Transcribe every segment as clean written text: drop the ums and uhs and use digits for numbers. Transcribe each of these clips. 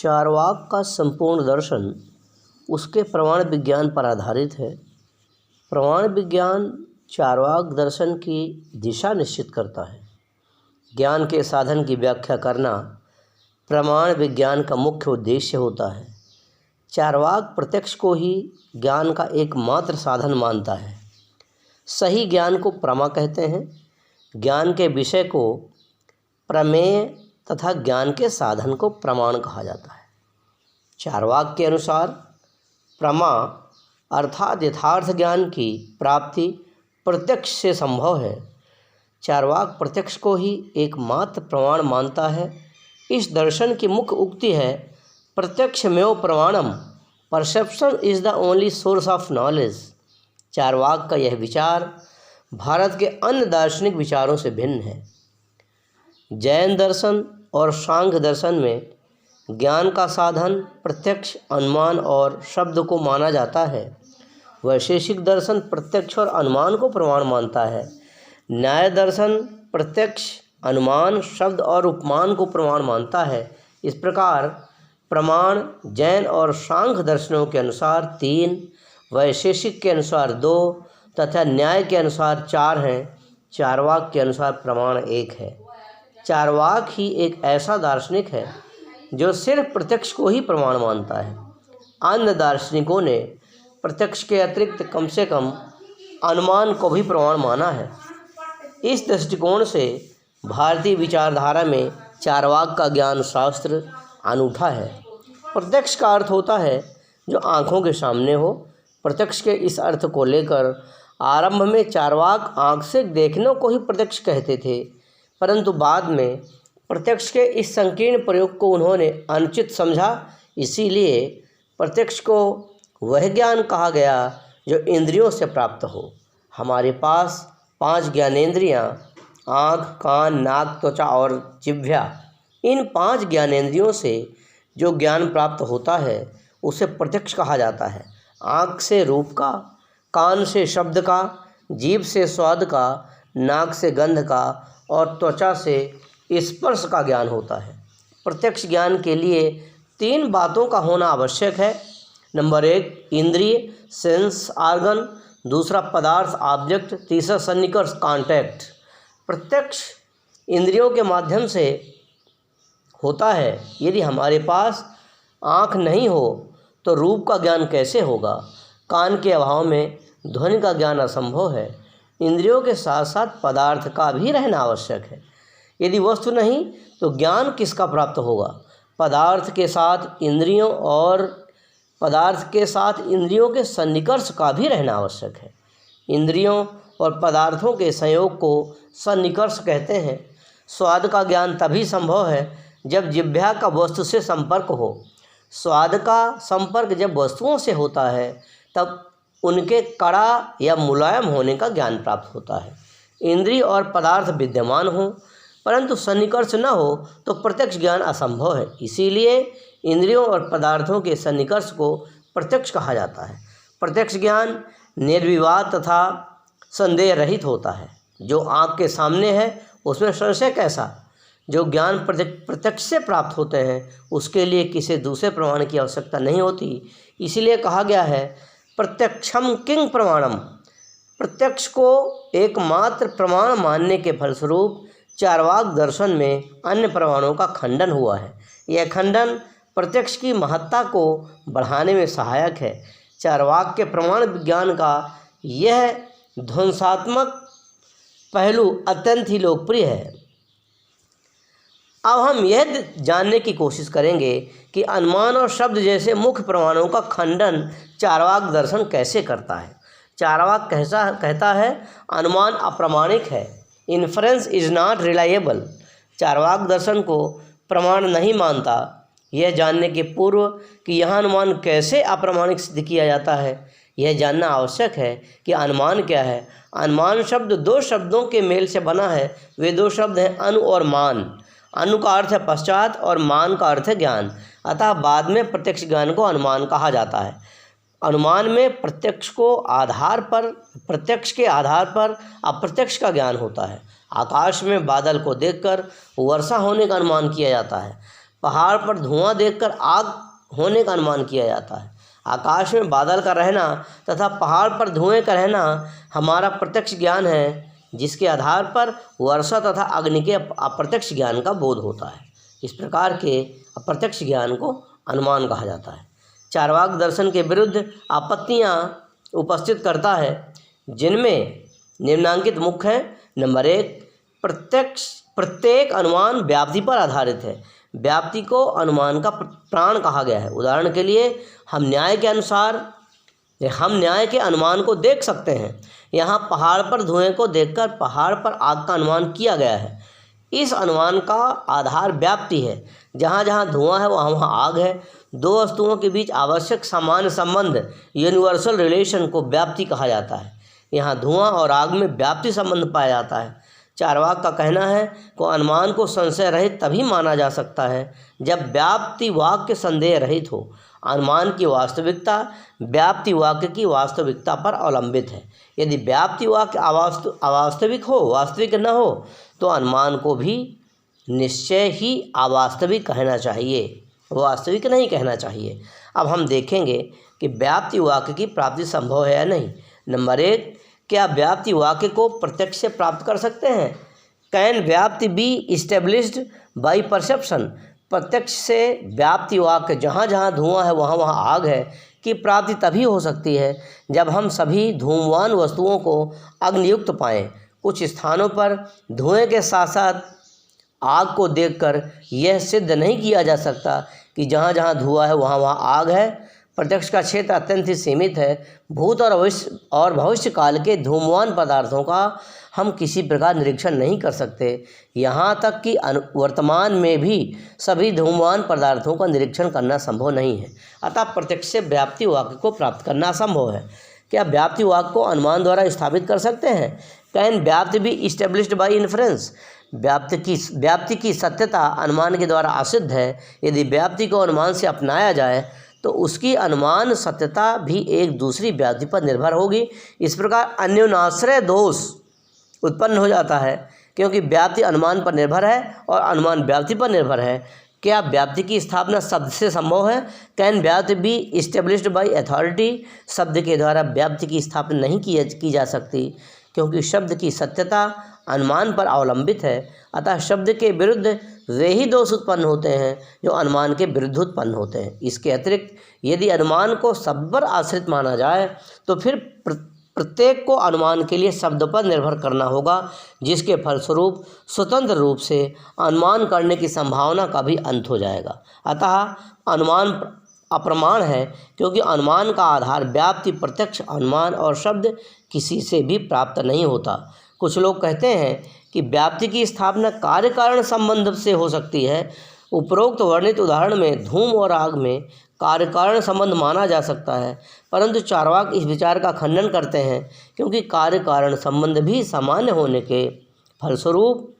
चारवाक का संपूर्ण दर्शन उसके प्रमाण विज्ञान पर आधारित है। प्रमाण विज्ञान चारवाक दर्शन की दिशा निश्चित करता है। ज्ञान के साधन की व्याख्या करना प्रमाण विज्ञान का मुख्य उद्देश्य होता है। चारवाक प्रत्यक्ष को ही ज्ञान का एकमात्र साधन मानता है। सही ज्ञान को प्रमा कहते हैं। ज्ञान के विषय को प्रमेय तथा ज्ञान के साधन को प्रमाण कहा जाता है। चारवाक के अनुसार प्रमा अर्थात यथार्थ ज्ञान की प्राप्ति प्रत्यक्ष से संभव है। चारवाक प्रत्यक्ष को ही एकमात्र प्रमाण मानता है। इस दर्शन की मुख्य उक्ति है प्रत्यक्षमेव प्रमाणम, perception is the only source of knowledge. Charvaka का यह विचार भारत के अन्य दार्शनिक विचारों से भिन्न है। जैन दर्शन और सांख्य दर्शन में ज्ञान का साधन प्रत्यक्ष, अनुमान और शब्द को माना जाता है। वैशेषिक दर्शन प्रत्यक्ष और अनुमान को प्रमाण मानता है। न्याय दर्शन प्रत्यक्ष, अनुमान, शब्द और उपमान को प्रमाण मानता है। इस प्रकार प्रमाण जैन और सांख्य दर्शनों के अनुसार 3, वैशेषिक के अनुसार 2 तथा न्याय के अनुसार 4 हैं। चारवाक के अनुसार प्रमाण 1 है। चारवाक ही एक ऐसा दार्शनिक है जो सिर्फ प्रत्यक्ष को ही प्रमाण मानता है। अन्य दार्शनिकों ने प्रत्यक्ष के अतिरिक्त कम से कम अनुमान को भी प्रमाण माना है। इस दृष्टिकोण से भारतीय विचारधारा में चारवाक का ज्ञान शास्त्र अनूठा है। प्रत्यक्ष का अर्थ होता है जो आँखों के सामने हो। प्रत्यक्ष के इस अर्थ को लेकर आरंभ में चारवाक आँख से देखने को ही प्रत्यक्ष कहते थे, परंतु बाद में प्रत्यक्ष के इस संकीर्ण प्रयोग को उन्होंने अनुचित समझा। इसीलिए प्रत्यक्ष को वह ज्ञान कहा गया जो इंद्रियों से प्राप्त हो। हमारे पास 5 ज्ञानेंद्रियाँ आँख, कान, नाक, त्वचा और जिह्वा, इन 5 ज्ञानेंद्रियों से जो ज्ञान प्राप्त होता है उसे प्रत्यक्ष कहा जाता है। आँख से रूप का, कान से शब्द का, जीभ से स्वाद का, नाक से गंध का और त्वचा से स्पर्श का ज्ञान होता है। प्रत्यक्ष ज्ञान के लिए 3 बातों का होना आवश्यक है। नंबर 1 इंद्रिय, सेंस ऑर्गन, दूसरा पदार्थ ऑब्जेक्ट, तीसरा सन्निकर्ष कांटेक्ट। प्रत्यक्ष इंद्रियों के माध्यम से होता है। यदि हमारे पास आँख नहीं हो तो रूप का ज्ञान कैसे होगा? कान के अभाव में ध्वनि का ज्ञान असंभव है। इंद्रियों के साथ साथ पदार्थ का भी रहना आवश्यक है। यदि वस्तु नहीं तो ज्ञान किसका प्राप्त होगा? पदार्थ के साथ इंद्रियों और पदार्थ के साथ इंद्रियों के सन्निकर्ष का भी रहना आवश्यक है। इंद्रियों और पदार्थों के संयोग को सन्निकर्ष कहते हैं। स्वाद का ज्ञान तभी संभव है जब जिह्वा का वस्तु से संपर्क हो। स्वाद का संपर्क जब वस्तुओं से होता है तब उनके कड़ा या मुलायम होने का ज्ञान प्राप्त होता है। इंद्रिय और पदार्थ विद्यमान हो परंतु सन्निकर्ष न हो तो प्रत्यक्ष ज्ञान असंभव है। इसीलिए इंद्रियों और पदार्थों के सन्निकर्ष को प्रत्यक्ष कहा जाता है। प्रत्यक्ष ज्ञान निर्विवाद तथा संदेह रहित होता है। जो आँख के सामने है उसमें संशय कैसा? जो ज्ञान प्रत्यक्ष से प्राप्त होते हैं उसके लिए किसी दूसरे प्रमाण की आवश्यकता नहीं होती। इसीलिए कहा गया है प्रत्यक्षम किंग प्रमाणम। प्रत्यक्ष को एकमात्र प्रमाण मानने के फलस्वरूप चारवाक दर्शन में अन्य प्रमाणों का खंडन हुआ है। यह खंडन प्रत्यक्ष की महत्ता को बढ़ाने में सहायक है। चारवाक के प्रमाण विज्ञान का यह ध्वंसात्मक पहलू अत्यंत ही लोकप्रिय है। अब हम यह जानने की कोशिश करेंगे कि अनुमान और शब्द जैसे मुख्य प्रमाणों का खंडन चारवाक दर्शन कैसे करता है। चारवाक कहता है अनुमान अप्रामाणिक है, inference is not reliable. Charvaka दर्शन को प्रमाण नहीं मानता। यह जानने के पूर्व कि यह अनुमान कैसे अप्रामाणिक सिद्ध किया जाता है, यह जानना आवश्यक है कि अनुमान क्या है। अनुमान शब्द 2 शब्दों के मेल से बना है। वे 2 शब्द हैं अनु और मान। अनु का अर्थ है पश्चात और मान का अर्थ है ज्ञान। अतः बाद में प्रत्यक्ष ज्ञान को अनुमान कहा जाता है। अनुमान में प्रत्यक्ष के आधार पर अप्रत्यक्ष का ज्ञान होता है। आकाश में बादल को देखकर वर्षा होने का अनुमान किया जाता है। पहाड़ पर धुआं देखकर आग होने का अनुमान किया जाता है। आकाश में बादल का रहना तथा पहाड़ पर धुएं का रहना हमारा प्रत्यक्ष ज्ञान है, जिसके आधार पर वर्षा तथा अग्नि के अप्रत्यक्ष ज्ञान का बोध होता है। इस प्रकार के अप्रत्यक्ष ज्ञान को अनुमान कहा जाता है। चार्वाक दर्शन के विरुद्ध आपत्तियां उपस्थित करता है, जिनमें निम्नांकित मुख्य हैं। नंबर 1, प्रत्येक अनुमान व्याप्ति पर आधारित है। व्याप्ति को अनुमान का प्राण कहा गया है। उदाहरण के लिए हम न्याय के अनुमान को देख सकते हैं। यहाँ पहाड़ पर धुएं को देखकर पहाड़ पर आग का अनुमान किया गया है। इस अनुमान का आधार व्याप्ति है। जहाँ जहाँ धुआं है वहाँ वहाँ आग है। दो वस्तुओं के बीच आवश्यक सामान्य संबंध यूनिवर्सल रिलेशन को व्याप्ति कहा जाता है। यहाँ धुआं और आग में व्याप्ति संबंध पाया जाता है। चार्वाक का कहना है कि अनुमान को संशय रहित तभी माना जा सकता है जब व्याप्ति वाक्य संदेह रहित हो। अनुमान की वास्तविकता व्याप्ति वाक्य की वास्तविकता पर अवलंबित है। यदि व्याप्ति वाक्य वास्तविक न हो तो अनुमान को भी निश्चय ही अवास्तविक कहना चाहिए, वास्तविक नहीं कहना चाहिए। अब हम देखेंगे कि व्याप्ति वाक्य की प्राप्ति संभव है या नहीं। नंबर 1, क्या व्याप्ति वाक्य को प्रत्यक्ष से प्राप्त कर सकते हैं? कैन व्याप्ति बी इस्टेब्लिश्ड बाई परसेप्शन? प्रत्यक्ष से व्याप्ति वाक्य जहाँ जहाँ धुआं है वहाँ वहाँ आग है की प्राप्ति तभी हो सकती है जब हम सभी धूमवान वस्तुओं को अग्नियुक्त पाएं। कुछ स्थानों पर धुएं के साथ साथ आग को देखकर यह सिद्ध नहीं किया जा सकता कि जहाँ जहाँ धुआं है वहाँ वहाँ आग है। प्रत्यक्ष का क्षेत्र अत्यंत ही सीमित है। भूत और भविष्य काल के धूमवान पदार्थों का हम किसी प्रकार निरीक्षण नहीं कर सकते। यहाँ तक कि वर्तमान में भी सभी धूमवान पदार्थों का निरीक्षण करना संभव नहीं है। अतः प्रत्यक्ष से व्याप्ति वाक्य को प्राप्त करना असंभव है। क्या व्याप्ति वाक्य को अनुमान द्वारा स्थापित कर सकते हैं? कैन व्याप्ति बी इस्टेब्लिश्ड बाई इन्फ्रेंस? व्याप्ति की सत्यता अनुमान के द्वारा असिद्ध है। यदि व्याप्ति को अनुमान से अपनाया जाए तो उसकी अनुमान सत्यता भी एक दूसरी व्याप्ति पर निर्भर होगी। इस प्रकार अन्योनाश्रय दोष उत्पन्न हो जाता है, क्योंकि व्याप्ति अनुमान पर निर्भर है और अनुमान व्याप्ति पर निर्भर है। क्या व्याप्ति की स्थापना शब्द से संभव है? कैन व्याप्ति बी इस्टेब्लिश्ड बाई अथॉरिटी? शब्द के द्वारा व्याप्ति की स्थापना नहीं की जा सकती, क्योंकि शब्द की सत्यता अनुमान पर अवलंबित है। अतः शब्द के विरुद्ध वे ही दोष उत्पन्न होते हैं जो अनुमान के विरुद्ध उत्पन्न होते हैं। इसके अतिरिक्त यदि अनुमान को शब्द पर आश्रित माना जाए तो फिर प्रत्येक को अनुमान के लिए शब्द पर निर्भर करना होगा, जिसके फलस्वरूप स्वतंत्र रूप से अनुमान करने की संभावना का भी अंत हो जाएगा। अतः अनुमान अप्रमाण है, क्योंकि अनुमान का आधार व्याप्ति, प्रत्यक्ष अनुमान और शब्द किसी से भी प्राप्त नहीं होता। कुछ लोग कहते हैं कि व्याप्ति की स्थापना कार्य कारण संबंध से हो सकती है। उपरोक्त वर्णित उदाहरण में धूम और आग में कार्य कारण संबंध माना जा सकता है, परंतु चार्वाक इस विचार का खंडन करते हैं, क्योंकि कार्य कारण संबंध भी सामान्य होने के फलस्वरूप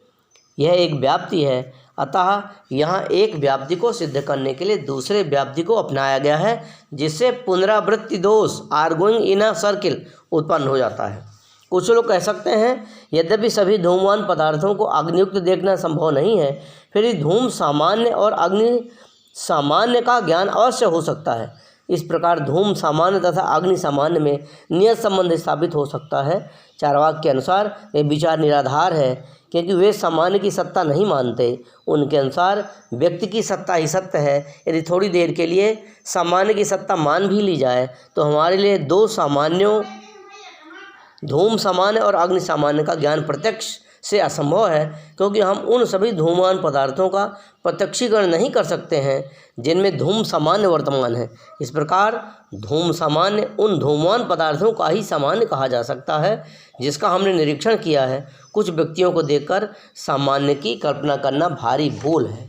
यह एक व्याप्ति है। अतः यहाँ एक व्याप्ति को सिद्ध करने के लिए दूसरे व्याप्ति को अपनाया गया है, जिससे पुनरावृत्ति दोष आर्गोइंग इन अ सर्किल उत्पन्न हो जाता है। कुछ लोग कह सकते हैं यद्यपि सभी धूमवान पदार्थों को अग्नियुक्त देखना संभव नहीं है, फिर धूम सामान्य और अग्नि सामान्य का ज्ञान अवश्य हो सकता है। इस प्रकार धूम सामान्य तथा अग्नि सामान्य में नियत संबंध स्थापित हो सकता है। चार्वाक के अनुसार ये विचार निराधार है, क्योंकि वे सामान्य की सत्ता नहीं मानते। उनके अनुसार व्यक्ति की सत्ता ही सत्य है। यदि थोड़ी देर के लिए सामान्य की सत्ता मान भी ली जाए तो हमारे लिए दो सामान्यों धूम सामान्य और अग्नि सामान्य का ज्ञान प्रत्यक्ष से असंभव है, क्योंकि हम उन सभी धूमवान पदार्थों का प्रत्यक्षीकरण नहीं कर सकते हैं जिनमें धूम सामान्य वर्तमान है। इस प्रकार धूम सामान्य उन धूमवान पदार्थों का ही सामान्य कहा जा सकता है जिसका हमने निरीक्षण किया है। कुछ व्यक्तियों को देखकर सामान्य की कल्पना करना भारी भूल है।